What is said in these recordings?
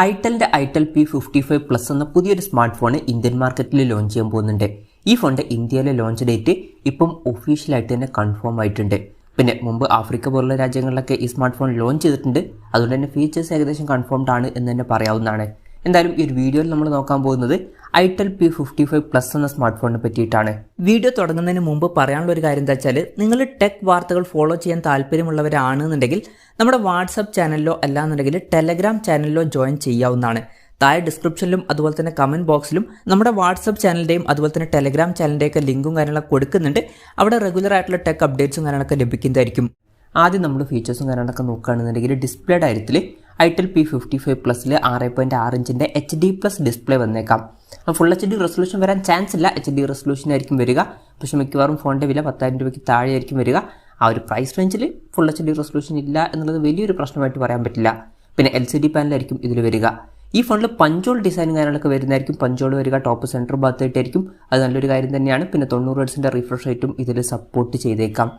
ഐറ്റലിന്റെ itel P55+ എന്ന പുതിയൊരു smart phone Indian മാർക്കറ്റിൽ ലോഞ്ച് ചെയ്യാൻ പോകുന്നുണ്ട്. ഈ ഫോണിന്റെ ഇന്ത്യയിലെ ലോഞ്ച് ഡേറ്റ് ഇപ്പം ഒഫീഷ്യലായിട്ട് തന്നെ കൺഫേം ആയിട്ടുണ്ട്. പിന്നെ മുമ്പ് ആഫ്രിക്ക പോലുള്ള രാജ്യങ്ങളിലൊക്കെ ഈ സ്മാർട്ട് ഫോൺ ലോഞ്ച് ചെയ്തിട്ടുണ്ട്. അതുകൊണ്ട് തന്നെ ഫീച്ചേഴ്സ് ഏകദേശം കൺഫേംഡ് ആണ് എന്ന് തന്നെ പറയാവുന്നതാണ്. എന്തായാലും ഈ ഒരു വീഡിയോയിൽ നമ്മൾ നോക്കാൻ പോകുന്നത് ഐറ്റൽ P55+ എന്ന സ്മാർട്ട് ഫോണിനെ പറ്റിയിട്ടാണ്. വീഡിയോ തുടങ്ങുന്നതിന് മുമ്പ് പറയാനുള്ള ഒരു കാര്യം എന്താ വെച്ചാൽ, നിങ്ങൾ ടെക് വാർത്തകൾ ഫോളോ ചെയ്യാൻ താല്പര്യമുള്ളവരാണെന്നുണ്ടെങ്കിൽ നമ്മുടെ വാട്സപ്പ് ചാനലിലോ അല്ലാന്നുണ്ടെങ്കിൽ ടെലഗ്രാം ചാനലിലോ ജോയിൻ ചെയ്യാവുന്നതാണ്. താഴെ ഡിസ്ക്രിപ്ഷനിലും അതുപോലെ തന്നെ കമന്റ് ബോക്സിലും നമ്മുടെ വാട്സപ്പ് ചാനലിന്റെയും അതുപോലെ തന്നെ ടെലഗ്രാം ചാനലിന്റെയൊക്കെ ലിങ്കും കാര്യങ്ങളൊക്കെ കൊടുക്കുന്നുണ്ട്. അവിടെ റെഗുലർ ആയിട്ടുള്ള ടെക് അപ്ഡേറ്റ്സും കാര്യങ്ങളൊക്കെ ലഭിക്കുന്നതായിരിക്കും. ആദ്യം നമ്മൾ ഫീച്ചേഴ്സും കാര്യങ്ങളൊക്കെ നോക്കുകയാണെന്നുണ്ടെങ്കിൽ ഡിസ്പ്ലേയുടെ കാര്യത്തിൽ ഐറ്റൽ P55+ൽ 6.6 ഇഞ്ചിൻ്റെ HD+ ഡിസ്പ്ലേ വന്നേക്കാം. ഫുൾ HD റെസൊല്യൂഷൻ വരാൻ ചാൻസ് ഇല്ല, HD റെസൊല്യൂഷൻ ആയിരിക്കും വരിക. പക്ഷേ മിക്കവാറും ഫോണിൻ്റെ വില 10,000 രൂപയ്ക്ക് താഴെ ആയിരിക്കും വരിക. ആ ഒരു പ്രൈസ് റേഞ്ചിൽ ഫുൾ HD റെസൊല്യൂഷൻ ഇല്ല എന്നുള്ളത് വലിയൊരു പ്രശ്നമായിട്ട് പറയാൻ പറ്റില്ല. പിന്നെ LCD പാനലായിരിക്കും ഇതിൽ വരിക. ഈ ഫോണിൽ പഞ്ചോൾ ഡിസൈൻ കാര്യങ്ങളൊക്കെ വരുന്നതായിരിക്കും. പഞ്ചോൾ വരിക ടോപ്പ് സെൻറ്റർ ഭാഗത്തായിട്ടായിരിക്കും. അത് നല്ലൊരു കാര്യം തന്നെയാണ്. പിന്നെ 90 ഹെർട്സിൻ്റെ റിഫ്രഷ് റേറ്റും ഇതിൽ സപ്പോർട്ട് ചെയ്തേക്കാം.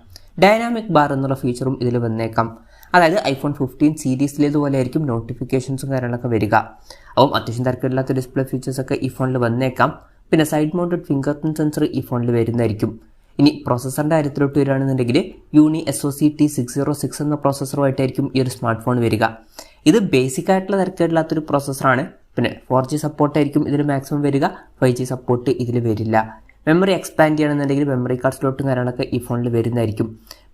ഡൈനാമിക് ബാർ എന്നുള്ള ഫീച്ചറും ഇതിൽ വന്നേക്കാം. അതായത് iPhone 15 സീരീസിലേതുപോലെ ആയിരിക്കും നോട്ടിഫിക്കേഷൻസും കാര്യങ്ങളൊക്കെ വരിക. അപ്പം അത്യാവശ്യം തിരക്കില്ലാത്ത ഡിസ്പ്ലേ ഫീച്ചേഴ്സൊക്കെ ഈ ഫോണിൽ വന്നേക്കാം. പിന്നെ side mounted finger print sensor ഈ ഫോണിൽ വരുന്നതായിരിക്കും. ഇനി പ്രോസസ്സറിൻ്റെ കാര്യത്തിലോട്ട് വരികയാണെന്നുണ്ടെങ്കിൽ യൂണി SoC T606 എന്ന പ്രോസസ്സറുമായിട്ടായിരിക്കും ഈ ഒരു സ്മാർട്ട് ഫോൺ വരിക. ഇത് ബേസിക് ആയിട്ടുള്ള തിരക്കില്ലാത്തൊരു പ്രോസസ്സറാണ്. പിന്നെ 4G സപ്പോർട്ടായിരിക്കും ഇതിൽ മാക്സിമം വരിക. 5G സപ്പോർട്ട് ഇതിൽ വരില്ല. മെമ്മറി എക്സ്പാൻഡ് ചെയ്യണമെന്നുണ്ടെങ്കിൽ മെമ്മറി കാർഡ് സ്ലോട്ടും കാര്യങ്ങളൊക്കെ ഈ ഫോണിൽ വരുന്നതായിരിക്കും.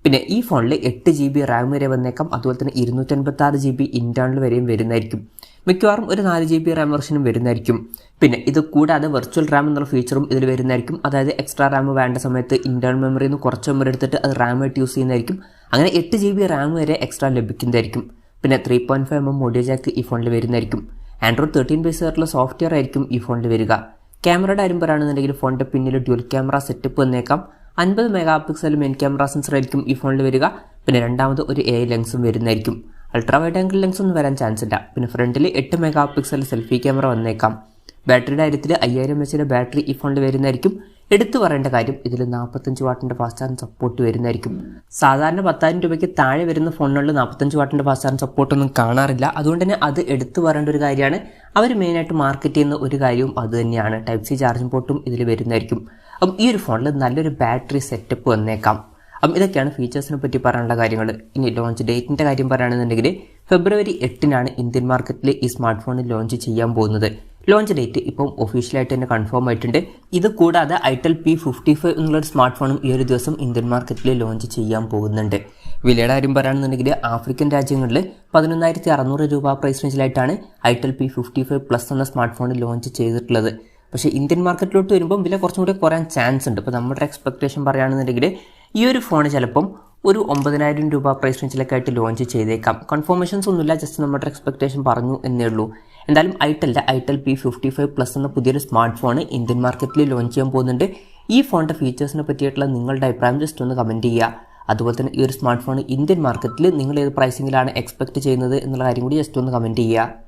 പിന്നെ ഈ ഫോണിൽ 8 GB റാം വരെ വന്നേക്കാം. അതുപോലെ തന്നെ 256 GB ഇന്റേണൽ വരെയും വരുന്നതായിരിക്കും. മിക്കവാറും ഒരു 4 GB റാം വെർഷനും വരുന്നതായിരിക്കും. പിന്നെ ഇത് കൂടാതെ വെർച്വൽ റാം എന്നുള്ള ഫീച്ചറും ഇതിൽ വരുന്നതായിരിക്കും. അതായത് എക്സ്ട്രാ റാം വേണ്ട സമയത്ത് ഇന്റേണൽ മെമ്മറിയിൽ നിന്ന് കുറച്ച് മെമ്മറി എടുത്തിട്ട് അത് റാമായിട്ട് യൂസ് ചെയ്യുന്നതായിരിക്കും. അങ്ങനെ 8 GB റാം വരെ എക്സ്ട്രാ ലഭിക്കുന്നതായിരിക്കും. പിന്നെ 3.5mm ഓഡിയോ ജാക്ക് ഈ ഫോണിൽ വരുന്നതായിരിക്കും. ആൻഡ്രോയിഡ് 13 ബേസ് ആയിട്ടുള്ള സോഫ്റ്റ്വെയർ ആയിരിക്കും ഈ ഫോണിൽ വരിക. ക്യാമറയുടെ കാര്യം പറയുകയാണെന്നുണ്ടെങ്കിൽ ഫോണിൻ്റെ പിന്നിൽ ഡ്യുവൽ ക്യാമറ സെറ്റപ്പ് വന്നേക്കാം. 50 മെഗാപിക്സൽ മെയിൻ ക്യാമറ സെൻസർ ആയിരിക്കും ഈ ഫോണിൽ വരിക. പിന്നെ രണ്ടാമത് ഒരു AI ലെൻസും വരുന്നതായിരിക്കും. അൾട്രാ വൈഡ് ആംഗിൾ ലെൻസ് ഒന്നും വരാൻ ചാൻസ് ഇല്ല. പിന്നെ ഫ്രണ്ടിൽ 8 മെഗാപിക്സൽ സെൽഫി ക്യാമറ വന്നേക്കാം. ബാറ്ററിയുടെ കാര്യത്തിൽ 5000 mAh ബാറ്ററി ഈ ഫോണിൽ വരുന്നതായിരിക്കും. എടുത്തു പറയേണ്ട കാര്യം, ഇതിൽ 45 വാട്ടിൻ്റെ ഫാസ്റ്റ് ചാർജിങ് സപ്പോർട്ട് വരുന്നതായിരിക്കും. സാധാരണ 10,000 രൂപയ്ക്ക് താഴെ വരുന്ന ഫോണുകളിൽ 45 വാട്ടിൻ്റെ ഫാസ്റ്റ് ചാർജിങ് സപ്പോർട്ടൊന്നും കാണാറില്ല. അതുകൊണ്ട് തന്നെ അത് എടുത്തു പറയേണ്ട ഒരു കാര്യമാണ്. അവർ മെയിനായിട്ട് മാർക്കറ്റ് ചെയ്യുന്ന ഒരു കാര്യവും അത് തന്നെയാണ്. Type-C ചാർജിങ് പോർട്ടും ഇതിൽ വരുന്നതായിരിക്കും. അപ്പം ഈ ഒരു ഫോണിൽ നല്ലൊരു ബാറ്ററി സെറ്റപ്പ് വന്നേക്കാം. അപ്പം ഇതൊക്കെയാണ് ഫീച്ചേഴ്സിനെ പറ്റി പറയാനുള്ള കാര്യങ്ങൾ. ഇനി ലോഞ്ച് ഡേറ്റിൻ്റെ കാര്യം പറയുകയാണെന്നുണ്ടെങ്കിൽ February 8 ഇന്ത്യൻ മാർക്കറ്റിൽ ഈ സ്മാർട്ട് ഫോൺ ലോഞ്ച് ചെയ്യാൻ പോകുന്നത്. ലോഞ്ച് ഡേറ്റ് ഇപ്പം ഒഫീഷ്യലായിട്ട് തന്നെ കൺഫേം ആയിട്ടുണ്ട്. ഇത് കൂടാതെ ഐറ്റൽ P55 എന്നുള്ളൊരു സ്മാർട്ട് ഫോണും ഈ ഒരു ദിവസം ഇന്ത്യൻ മാർക്കറ്റിൽ ലോഞ്ച് ചെയ്യാൻ പോകുന്നുണ്ട്. വിലയുടെ കാര്യം പറയുകയാണെന്നുണ്ടെങ്കിൽ ആഫ്രിക്കൻ രാജ്യങ്ങളിൽ 11,600 രൂപ പ്രൈസ് റേഞ്ചിലായിട്ടാണ് ഐറ്റൽ P55+ എന്ന സ്മാർട്ട് ഫോൺ ലോഞ്ച് ചെയ്തിട്ടുള്ളത്. പക്ഷേ ഇന്ത്യൻ മാർക്കറ്റിലോട്ട് വരുമ്പം വില കുറച്ചും കൂടി കുറയാൻ ചാൻസ് ഉണ്ട്. ഇപ്പോൾ നമ്മുടെ എക്സ്പെക്ടേഷൻ പറയുകയാണെന്നുണ്ടെങ്കിൽ ഈ ഒരു ഫോൺ ചിലപ്പം ഒരു 9,000 രൂപ പ്രൈസ് റേഞ്ചിലൊക്കെ ആയിട്ട് ലോഞ്ച് ചെയ്തേക്കാം. കൺഫർമേഷൻസ് ഒന്നുമില്ല, ജസ്റ്റ് നമ്മുടെ എക്സ്പെക്ടേഷൻ പറഞ്ഞു എന്നേ ഉള്ളൂ. എന്തായാലും ഐറ്റൽ P55+ എന്ന പുതിയൊരു സ്മാർട്ട് ഫോൺ ഇന്ത്യൻ മാർക്കറ്റിൽ ലോഞ്ച് ചെയ്യാൻ പോകുന്നുണ്ട്. ഈ ഫോണിൻ്റെ ഫീച്ചേഴ്സിനെ പറ്റിയിട്ടുള്ള നിങ്ങളുടെ അഭിപ്രായം ജസ്റ്റ് ഒന്ന് കമൻറ്റ് ചെയ്യുക. അതുപോലെ തന്നെ ഈ ഒരു സ്മാർട്ട് ഫോൺ ഇന്ത്യൻ മാർക്കറ്റിൽ നിങ്ങൾ ഏത് പ്രൈസിങ്ങിലാണ് എക്സ്പെക്ട് ചെയ്യുന്നത് എന്നുള്ള കാര്യം കൂടി ജസ്റ്റ് ഒന്ന് കമൻറ്റ് ചെയ്യുക.